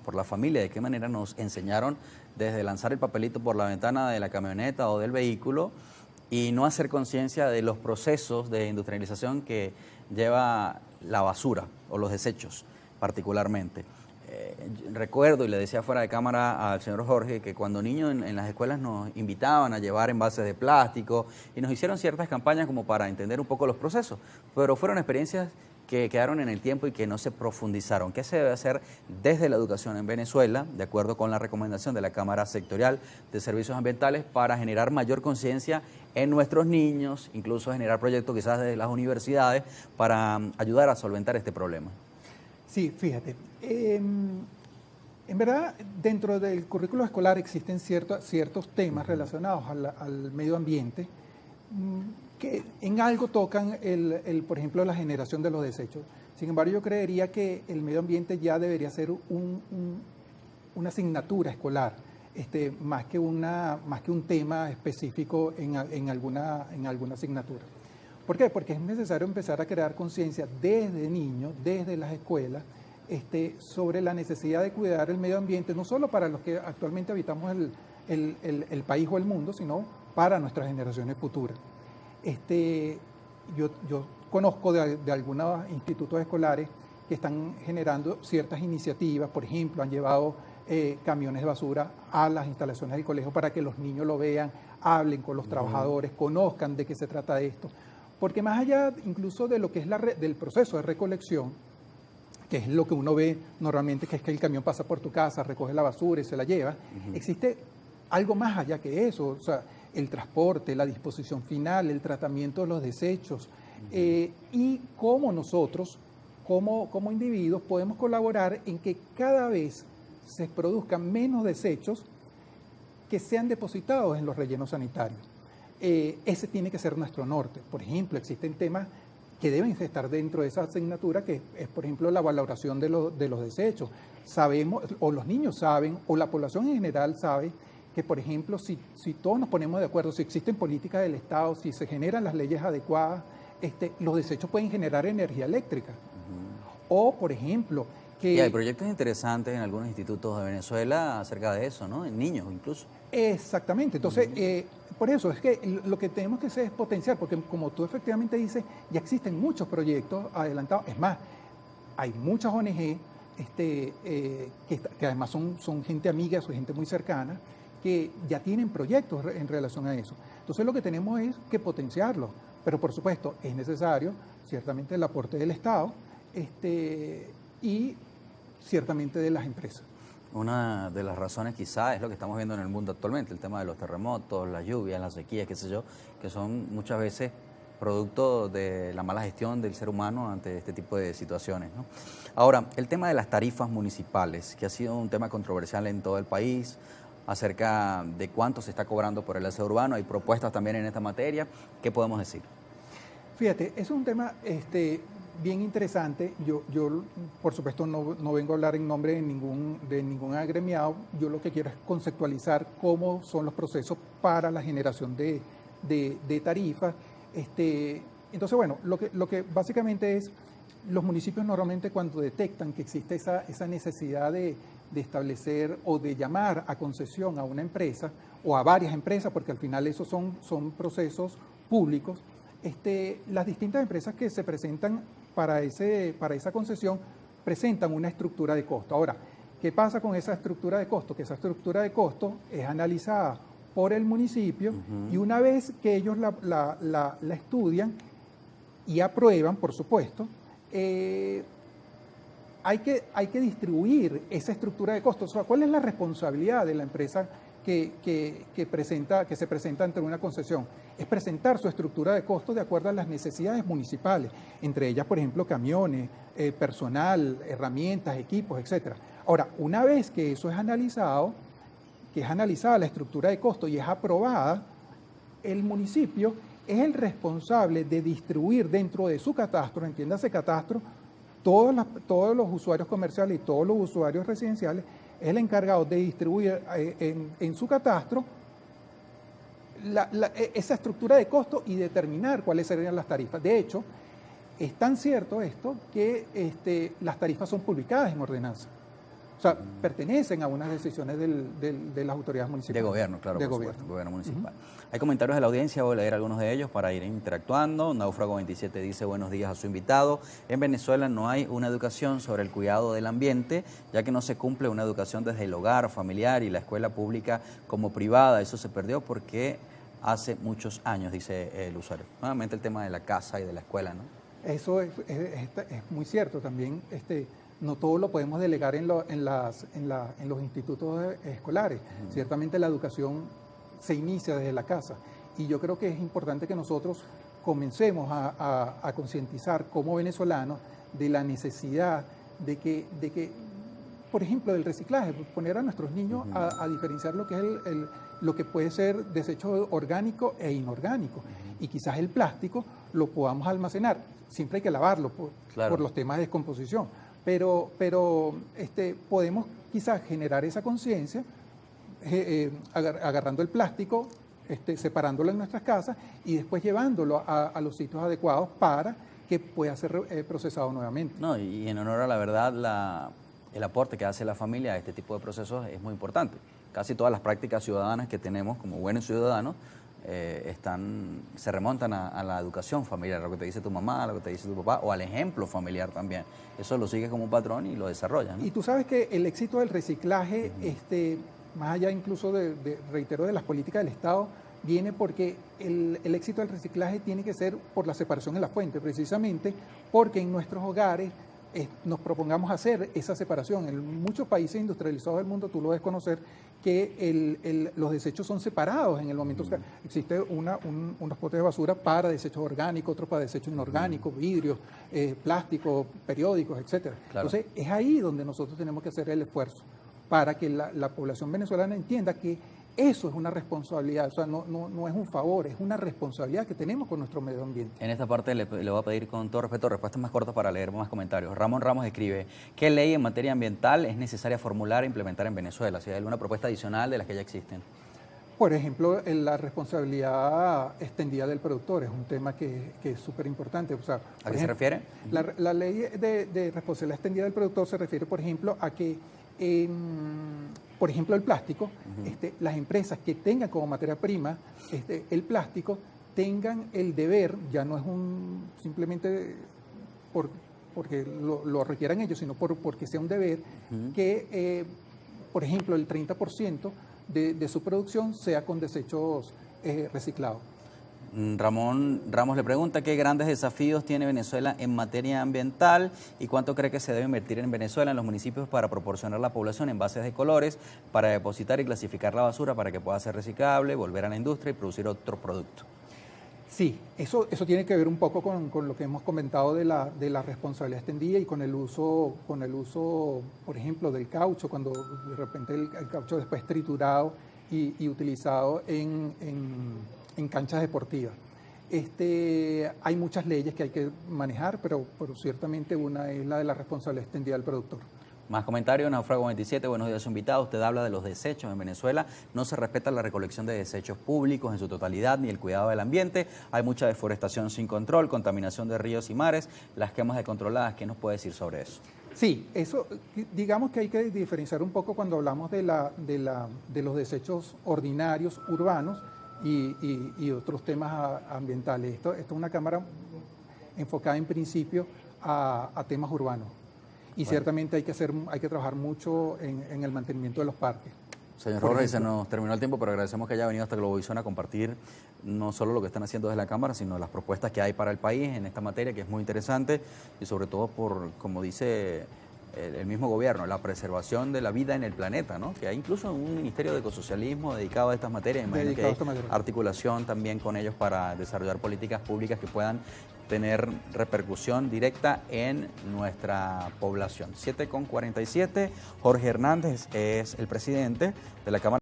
por la familia, de qué manera nos enseñaron desde lanzar el papelito por la ventana de la camioneta o del vehículo y no hacer conciencia de los procesos de industrialización que lleva la basura o los desechos particularmente. Recuerdo, y le decía fuera de cámara al señor Jorge, que cuando niños en las escuelas nos invitaban a llevar envases de plástico y nos hicieron ciertas campañas como para entender un poco los procesos, pero fueron experiencias que quedaron en el tiempo y que no se profundizaron. ¿Qué se debe hacer desde la educación en Venezuela, de acuerdo con la recomendación de la Cámara Sectorial de Servicios Ambientales, para generar mayor conciencia en nuestros niños, incluso generar proyectos quizás desde las universidades para ayudar a solventar este problema? Sí, fíjate. En verdad, dentro del currículo escolar existen ciertos temas relacionados al medio ambiente que en algo tocan, por ejemplo, la generación de los desechos. Sin embargo, yo creería que el medio ambiente ya debería ser una asignatura escolar, más que un tema específico en alguna asignatura. ¿Por qué? Porque es necesario empezar a crear conciencia desde niños, desde las escuelas, sobre la necesidad de cuidar el medio ambiente, no solo para los que actualmente habitamos el país o el mundo, sino para nuestras generaciones futuras. Yo conozco de algunos institutos escolares que están generando ciertas iniciativas. Por ejemplo, han llevado camiones de basura a las instalaciones del colegio para que los niños lo vean, hablen con los trabajadores, conozcan de qué se trata esto. Porque más allá incluso de lo que es del proceso de recolección, que es lo que uno ve normalmente, que es que el camión pasa por tu casa, recoge la basura y se la lleva, existe algo más allá que eso, o sea, el transporte, la disposición final, el tratamiento de los desechos, y cómo nosotros, como individuos, podemos colaborar en que cada vez se produzcan menos desechos que sean depositados en los rellenos sanitarios. Ese tiene que ser nuestro norte. Por ejemplo, existen temas que deben estar dentro de esa asignatura, que es, por ejemplo, la valoración de los desechos. Sabemos, o los niños saben, o la población en general sabe, que, por ejemplo, si todos nos ponemos de acuerdo, si existen políticas del Estado, si se generan las leyes adecuadas, los desechos pueden generar energía eléctrica. O, por ejemplo, que... Y hay proyectos interesantes en algunos institutos de Venezuela acerca de eso, ¿no? En niños incluso. Exactamente. Entonces, por eso es que lo que tenemos que hacer es potenciar, porque como tú efectivamente dices, ya existen muchos proyectos adelantados. Es más, hay muchas ONG que además son gente amiga, son gente muy cercana, que ya tienen proyectos en relación a eso. Entonces, lo que tenemos es que potenciarlo. Pero, por supuesto, es necesario, ciertamente, el aporte del Estado y ciertamente de las empresas. Una de las razones quizá es lo que estamos viendo en el mundo actualmente, el tema de los terremotos, las lluvias, las sequías, qué sé yo, que son muchas veces producto de la mala gestión del ser humano ante este tipo de situaciones, ¿no? Ahora, el tema de las tarifas municipales, que ha sido un tema controversial en todo el país, acerca de cuánto se está cobrando por el aseo urbano, hay propuestas también en esta materia, ¿qué podemos decir? Fíjate, es un tema bien interesante. Yo por supuesto, no vengo a hablar en nombre de ningún agremiado. Yo lo que quiero es conceptualizar cómo son los procesos para la generación de tarifas. Entonces, bueno, lo que básicamente es, los municipios normalmente cuando detectan que existe esa necesidad de establecer o de llamar a concesión a una empresa o a varias empresas, porque al final esos son procesos públicos, las distintas empresas que se presentan para esa concesión presentan una estructura de costo. Ahora, ¿qué pasa con esa estructura de costo? Que esa estructura de costo es analizada por el municipio y una vez que ellos la estudian y aprueban, por supuesto, hay que distribuir esa estructura de costos. O sea, ¿cuál es la responsabilidad de la empresa que se presenta ante una concesión? Es presentar su estructura de costos de acuerdo a las necesidades municipales, entre ellas, por ejemplo, camiones, personal, herramientas, equipos, etc. Ahora, una vez que eso es analizado, que es analizada la estructura de costos y es aprobada, el municipio es el responsable de distribuir dentro de su catastro, entiéndase catastro, todos los usuarios comerciales y todos los usuarios residenciales, es el encargado de distribuir en su catastro esa estructura de costo y determinar cuáles serían las tarifas. De hecho, es tan cierto esto que las tarifas son publicadas en ordenanza. O sea, pertenecen a unas decisiones de las autoridades municipales. De gobierno, claro, de por gobierno. supuesto, gobierno municipal. Hay comentarios de la audiencia, voy a leer algunos de ellos para ir interactuando. Náufrago 27 dice: buenos días a su invitado. En Venezuela no hay una educación sobre el cuidado del ambiente, ya que no se cumple una educación desde el hogar familiar y la escuela pública como privada. Eso se perdió porque hace muchos años, dice el usuario. Nuevamente el tema de la casa y de la escuela, ¿no? Eso es muy cierto también. No todo lo podemos delegar en los institutos escolares. Ciertamente la educación se inicia desde la casa y yo creo que es importante que nosotros comencemos a concientizar como venezolanos de la necesidad de que, por ejemplo, del reciclaje, poner a nuestros niños a diferenciar lo que es lo que puede ser desecho orgánico e inorgánico. Y quizás el plástico lo podamos almacenar. Siempre hay que lavarlo por los temas de descomposición. Pero podemos quizás generar esa conciencia agarrando el plástico, separándolo en nuestras casas y después llevándolo a los sitios adecuados para que pueda ser procesado nuevamente. No, y en honor a la verdad, el aporte que hace la familia a este tipo de procesos es muy importante. Casi todas las prácticas ciudadanas que tenemos como buenos ciudadanos se remontan a la educación familiar, a lo que te dice tu mamá, a lo que te dice tu papá, o al ejemplo familiar también. Eso lo sigues como un patrón y lo desarrollas, ¿no? Y tú sabes que el éxito del reciclaje, más allá incluso reitero, de las políticas del Estado, viene porque el éxito del reciclaje tiene que ser por la separación en la fuente, precisamente porque en nuestros hogares nos propongamos hacer esa separación. En muchos países industrializados del mundo, tú lo debes conocer, que los desechos son separados en el momento. O sea, existe unos potes de basura para desechos orgánicos, otros para desechos inorgánicos, vidrios, plásticos, periódicos, etcétera. Claro. Entonces, es ahí donde nosotros tenemos que hacer el esfuerzo para que la población venezolana entienda que eso es una responsabilidad, o sea, no es un favor, es una responsabilidad que tenemos con nuestro medio ambiente. En esta parte le voy a pedir con todo respeto respuestas más cortas para leer más comentarios. Ramón Ramos escribe: ¿qué ley en materia ambiental es necesaria formular e implementar en Venezuela? Si hay alguna propuesta adicional de las que ya existen. Por ejemplo, la responsabilidad extendida del productor es un tema que es súper importante. O sea, ¿A qué se refiere? La ley de responsabilidad extendida del productor se refiere, por ejemplo, a que por ejemplo, el plástico, las empresas que tengan como materia prima el plástico tengan el deber, ya no es simplemente porque lo requieran ellos, sino porque sea un deber, que, por ejemplo, el 30% de su producción sea con desechos reciclados. Ramón Ramos le pregunta: ¿qué grandes desafíos tiene Venezuela en materia ambiental y cuánto cree que se debe invertir en Venezuela, en los municipios, para proporcionar a la población envases de colores para depositar y clasificar la basura para que pueda ser reciclable, volver a la industria y producir otro producto? Sí, eso tiene que ver un poco con lo que hemos comentado de la responsabilidad extendida y con el uso, por ejemplo, del caucho, cuando de repente el caucho después triturado y utilizado en canchas deportivas. Hay muchas leyes que hay que manejar, pero ciertamente una es la de la responsabilidad extendida del productor. Más comentarios. Náufrago 27, buenos días, invitado. Usted habla de los desechos en Venezuela. No se respeta la recolección de desechos públicos en su totalidad ni el cuidado del ambiente. Hay mucha deforestación sin control, contaminación de ríos y mares, las quemas descontroladas. ¿Qué nos puede decir sobre eso? Sí, eso, digamos que hay que diferenciar un poco cuando hablamos de los desechos ordinarios urbanos y otros temas ambientales. Esto es una cámara enfocada en principio a temas urbanos. Y ciertamente hay que trabajar mucho en el mantenimiento de los parques. Señor Jorge, se nos terminó el tiempo, pero agradecemos que haya venido hasta Globovisión a compartir no solo lo que están haciendo desde la Cámara, sino las propuestas que hay para el país en esta materia, que es muy interesante, y sobre todo por, como dice el mismo gobierno, la preservación de la vida en el planeta, ¿no? Que hay incluso un ministerio de ecosocialismo dedicado a estas materias. Imagino que hay articulación también con ellos para desarrollar políticas públicas que puedan tener repercusión directa en nuestra población. 7:47, Jorge Hernández es el presidente de la Cámara.